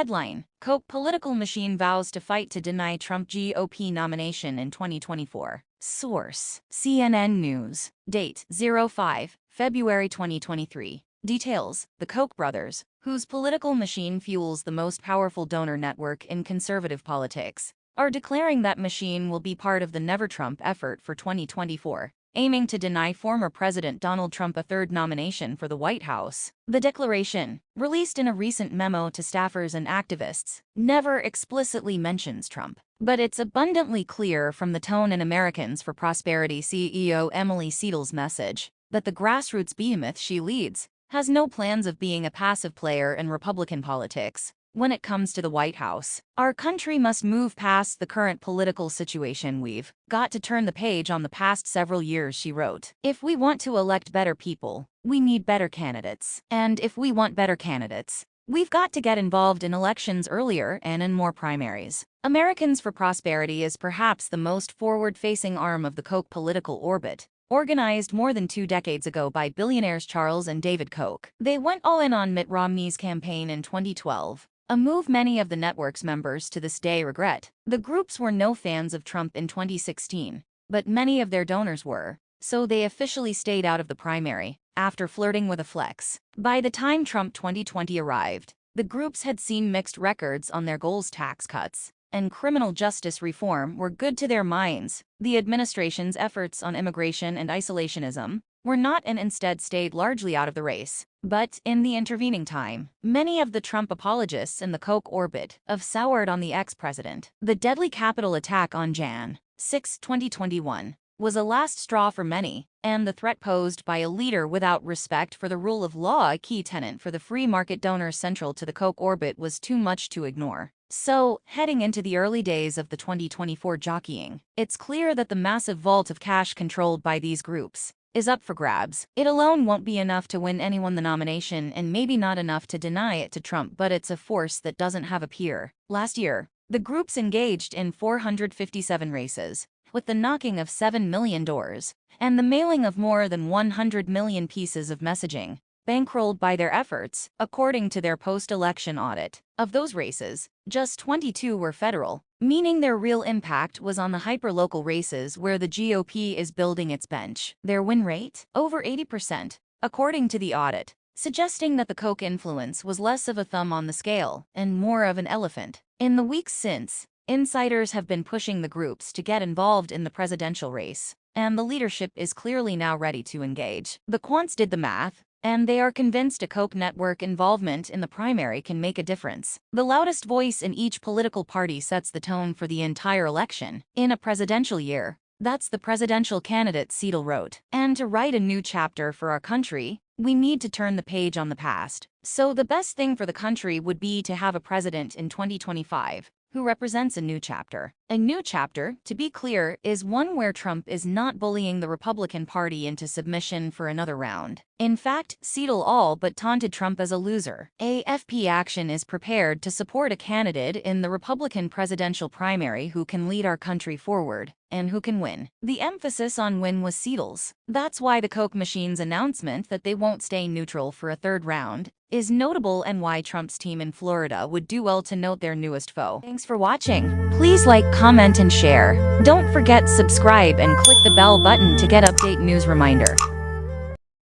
Headline: Koch political machine vows to fight to deny Trump GOP nomination in 2024. Source: CNN News. Date: 05 February 2023. Details: the Koch brothers, whose political machine fuels the most powerful donor network in conservative politics, are declaring that machine will be part of the NeverTrump effort for 2024, aiming to deny former President Donald Trump a third nomination for the White House. The declaration, released in a recent memo to staffers and activists, never explicitly mentions Trump. But it's abundantly clear from the tone in Americans for Prosperity CEO Emily Seidel's message that the grassroots behemoth she leads has no plans of being a passive player in Republican politics. When it comes to the White House, our country must move past the current political situation. We've got to turn the page on the past several years, she wrote. If we want to elect better people, we need better candidates. And if we want better candidates, we've got to get involved in elections earlier and in more primaries. Americans for Prosperity is perhaps the most forward-facing arm of the Koch political orbit, organized more than 2 decades ago by billionaires Charles and David Koch. They went all in on Mitt Romney's campaign in 2012. A move many of the network's members to this day regret. The groups were no fans of Trump in 2016, but many of their donors were, so they officially stayed out of the primary, after flirting with a flex. By the time Trump 2020 arrived, the groups had seen mixed records on their goals. Tax cuts and criminal justice reform were good to their minds. The administration's efforts on immigration and isolationism were not, and instead stayed largely out of the race. But in the intervening time, many of the Trump apologists in the Koch orbit have soured on the ex-president. The deadly Capitol attack on Jan. 6, 2021 was a last straw for many, and the threat posed by a leader without respect for the rule of law, a key tenet for the free market donors central to the Koch orbit, was too much to ignore. So, heading into the early days of the 2024 jockeying, it's clear that the massive vault of cash controlled by these groups is up for grabs. It alone won't be enough to win anyone the nomination, and maybe not enough to deny it to Trump, but it's a force that doesn't have a peer. Last year, the groups engaged in 457 races, with the knocking of 7 million doors, and the mailing of more than 100 million pieces of messaging, bankrolled by their efforts, according to their post-election audit. Of those races, just 22 were federal, meaning their real impact was on the hyper-local races where the GOP is building its bench. Their win rate? Over 80%, according to the audit, suggesting that the Koch influence was less of a thumb on the scale and more of an elephant. In the weeks since, insiders have been pushing the groups to get involved in the presidential race, and the leadership is clearly now ready to engage. The quants did the math, and they are convinced a Koch network involvement in the primary can make a difference. The loudest voice in each political party sets the tone for the entire election. In a presidential year, that's the presidential candidate, Seidel wrote. And to write a new chapter for our country, we need to turn the page on the past. So the best thing for the country would be to have a president in 2025 who represents a new chapter. A new chapter, to be clear, is one where Trump is not bullying the Republican Party into submission for another round. In fact, Seidel all but taunted Trump as a loser. AFP Action is prepared to support a candidate in the Republican presidential primary who can lead our country forward, and who can win. The emphasis on win was Seidel's. That's why the Koch machine's announcement that they won't stay neutral for a third round is notable, and why Trump's team in Florida would do well to note their newest foe. Thanks for watching. Please like, comment, and share. Don't forget subscribe and click the bell button to get update news reminder.